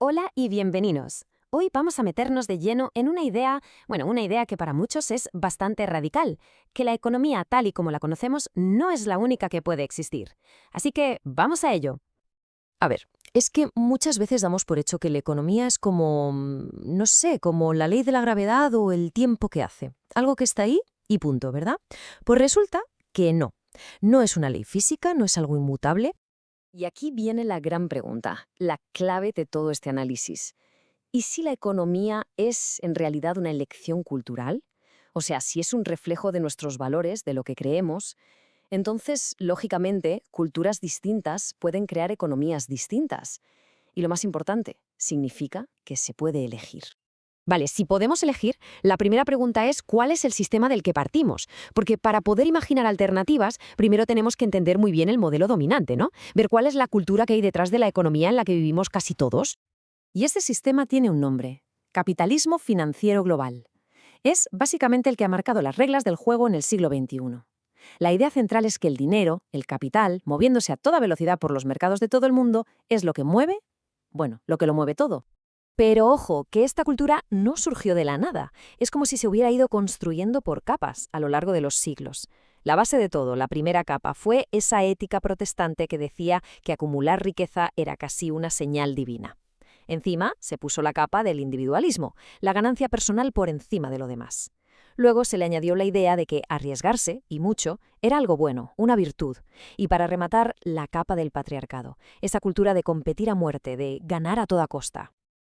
Hola y bienvenidos. Hoy vamos a meternos de lleno en una idea, una idea que para muchos es bastante radical, que la economía tal y como la conocemos no es la única que puede existir. Así que vamos a ello. A ver, es que muchas veces damos por hecho que la economía es como, no sé, como la ley de la gravedad o el tiempo que hace. Algo que está ahí y punto, ¿verdad? Pues resulta que no. No es una ley física, no es algo inmutable. Y aquí viene la gran pregunta, la clave de todo este análisis. ¿Y si la economía es en realidad una elección cultural? O sea, si es un reflejo de nuestros valores, de lo que creemos, entonces, lógicamente, culturas distintas pueden crear economías distintas. Y lo más importante, significa que se puede elegir. Vale, si podemos elegir, la primera pregunta es ¿cuál es el sistema del que partimos? Porque para poder imaginar alternativas, primero tenemos que entender muy bien el modelo dominante, ¿no? Ver cuál es la cultura que hay detrás de la economía en la que vivimos casi todos. Y este sistema tiene un nombre: capitalismo financiero global. Es básicamente el que ha marcado las reglas del juego en el siglo XXI. La idea central es que el dinero, el capital, moviéndose a toda velocidad por los mercados de todo el mundo, es lo que mueve, lo que lo mueve todo. Pero ojo, que esta cultura no surgió de la nada. Es como si se hubiera ido construyendo por capas a lo largo de los siglos. La base de todo, la primera capa, fue esa ética protestante que decía que acumular riqueza era casi una señal divina. Encima se puso la capa del individualismo, la ganancia personal por encima de lo demás. Luego se le añadió la idea de que arriesgarse, y mucho, era algo bueno, una virtud. Y para rematar, la capa del patriarcado, esa cultura de competir a muerte, de ganar a toda costa.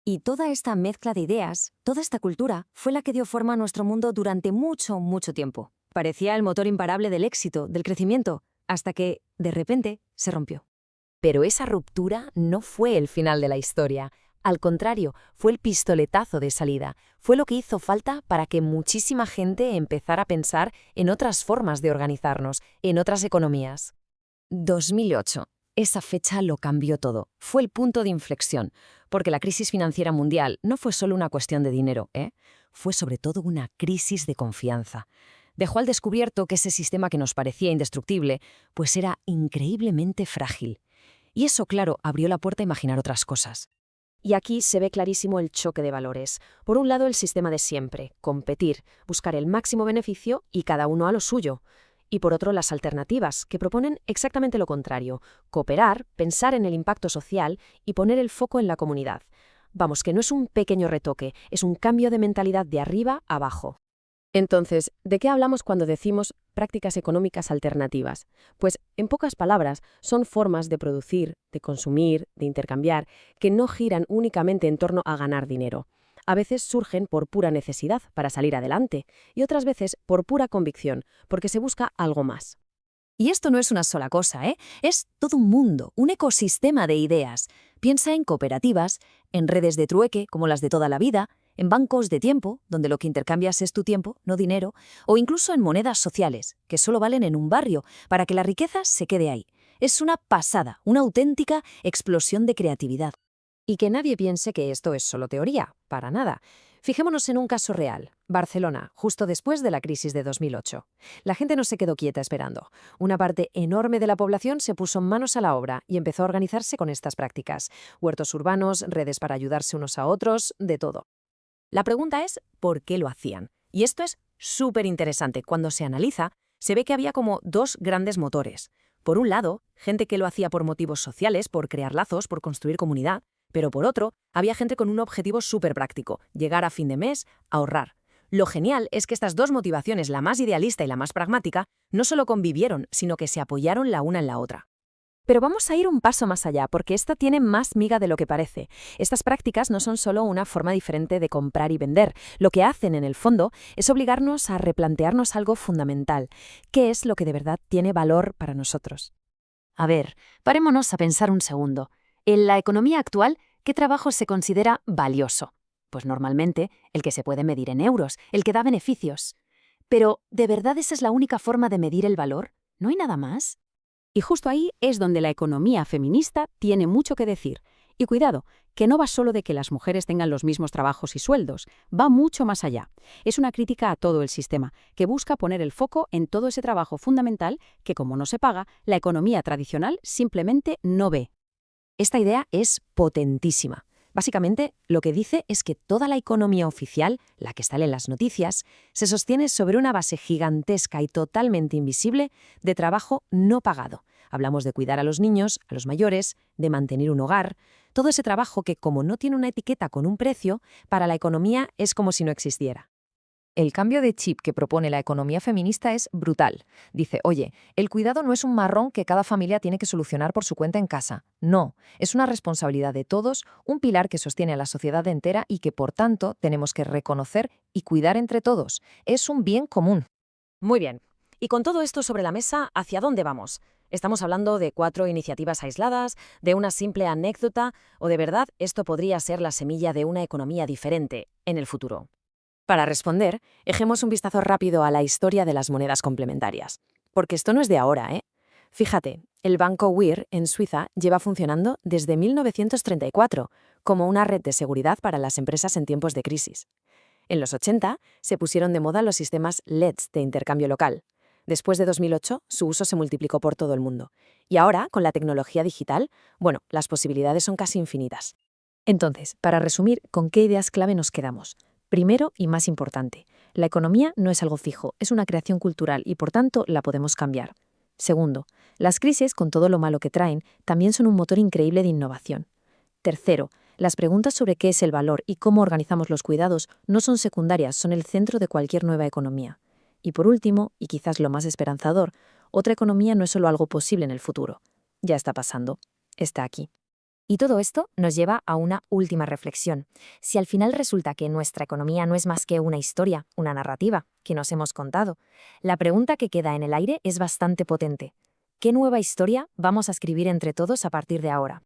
Y toda esta mezcla de ideas, toda esta cultura, fue la que dio forma a nuestro mundo durante mucho, mucho tiempo. Parecía el motor imparable del éxito, del crecimiento, hasta que, de repente, se rompió. Pero esa ruptura no fue el final de la historia. Al contrario, fue el pistoletazo de salida. Fue lo que hizo falta para que muchísima gente empezara a pensar en otras formas de organizarnos, en otras economías. 2008. Esa fecha lo cambió todo. Fue el punto de inflexión, porque la crisis financiera mundial no fue solo una cuestión de dinero, fue sobre todo una crisis de confianza. Dejó al descubierto que ese sistema que nos parecía indestructible, pues era increíblemente frágil. Y eso, claro, abrió la puerta a imaginar otras cosas. Y aquí se ve clarísimo el choque de valores. Por un lado, el sistema de siempre, competir, buscar el máximo beneficio y cada uno a lo suyo. Y por otro, las alternativas, que proponen exactamente lo contrario, cooperar, pensar en el impacto social y poner el foco en la comunidad. Vamos, que no es un pequeño retoque, es un cambio de mentalidad de arriba a abajo. Entonces, ¿de qué hablamos cuando decimos prácticas económicas alternativas? Pues, en pocas palabras, son formas de producir, de consumir, de intercambiar, que no giran únicamente en torno a ganar dinero. A veces surgen por pura necesidad, para salir adelante, y otras veces por pura convicción, porque se busca algo más. Y esto no es una sola cosa, es todo un mundo, un ecosistema de ideas. Piensa en cooperativas, en redes de trueque, como las de toda la vida, en bancos de tiempo, donde lo que intercambias es tu tiempo, no dinero, o incluso en monedas sociales, que solo valen en un barrio, para que la riqueza se quede ahí. Es una pasada, una auténtica explosión de creatividad. Y que nadie piense que esto es solo teoría, para nada. Fijémonos en un caso real, Barcelona, justo después de la crisis de 2008. La gente no se quedó quieta esperando. Una parte enorme de la población se puso manos a la obra y empezó a organizarse con estas prácticas. Huertos urbanos, redes para ayudarse unos a otros, de todo. La pregunta es, ¿por qué lo hacían? Y esto es súper interesante. Cuando se analiza, se ve que había como dos grandes motores. Por un lado, gente que lo hacía por motivos sociales, por crear lazos, por construir comunidad. Pero por otro, había gente con un objetivo súper práctico, llegar a fin de mes, ahorrar. Lo genial es que estas dos motivaciones, la más idealista y la más pragmática, no solo convivieron, sino que se apoyaron la una en la otra. Pero vamos a ir un paso más allá, porque esta tiene más miga de lo que parece. Estas prácticas no son solo una forma diferente de comprar y vender. Lo que hacen, en el fondo, es obligarnos a replantearnos algo fundamental. ¿Qué es lo que de verdad tiene valor para nosotros? A ver, parémonos a pensar un segundo. En la economía actual, ¿qué trabajo se considera valioso? Pues normalmente el que se puede medir en euros, el que da beneficios. Pero, ¿de verdad esa es la única forma de medir el valor? ¿No hay nada más? Y justo ahí es donde la economía feminista tiene mucho que decir. Y cuidado, que no va solo de que las mujeres tengan los mismos trabajos y sueldos, va mucho más allá. Es una crítica a todo el sistema, que busca poner el foco en todo ese trabajo fundamental que, como no se paga, la economía tradicional simplemente no ve. Esta idea es potentísima. Básicamente, lo que dice es que toda la economía oficial, la que sale en las noticias, se sostiene sobre una base gigantesca y totalmente invisible de trabajo no pagado. Hablamos de cuidar a los niños, a los mayores, de mantener un hogar. Todo ese trabajo que, como no tiene una etiqueta con un precio, para la economía es como si no existiera. El cambio de chip que propone la economía feminista es brutal. Dice, oye, el cuidado no es un marrón que cada familia tiene que solucionar por su cuenta en casa. No, es una responsabilidad de todos, un pilar que sostiene a la sociedad entera y que, por tanto, tenemos que reconocer y cuidar entre todos. Es un bien común. Muy bien. Y con todo esto sobre la mesa, ¿hacia dónde vamos? ¿Estamos hablando de 4 iniciativas aisladas, de una simple anécdota, o de verdad esto podría ser la semilla de una economía diferente en el futuro? Para responder, ejemos un vistazo rápido a la historia de las monedas complementarias. Porque esto no es de ahora, ¿eh? Fíjate, el banco Weir en Suiza lleva funcionando desde 1934 como una red de seguridad para las empresas en tiempos de crisis. En los 80 se pusieron de moda los sistemas LEDs de intercambio local. Después de 2008, su uso se multiplicó por todo el mundo. Y ahora, con la tecnología digital, bueno, las posibilidades son casi infinitas. Entonces, para resumir, ¿con qué ideas clave nos quedamos? Primero y más importante, la economía no es algo fijo, es una creación cultural y por tanto la podemos cambiar. Segundo, las crisis, con todo lo malo que traen, también son un motor increíble de innovación. Tercero, las preguntas sobre qué es el valor y cómo organizamos los cuidados no son secundarias, son el centro de cualquier nueva economía. Y por último, y quizás lo más esperanzador, otra economía no es solo algo posible en el futuro. Ya está pasando. Está aquí. Y todo esto nos lleva a una última reflexión. Si al final resulta que nuestra economía no es más que una historia, una narrativa, que nos hemos contado, la pregunta que queda en el aire es bastante potente. ¿Qué nueva historia vamos a escribir entre todos a partir de ahora?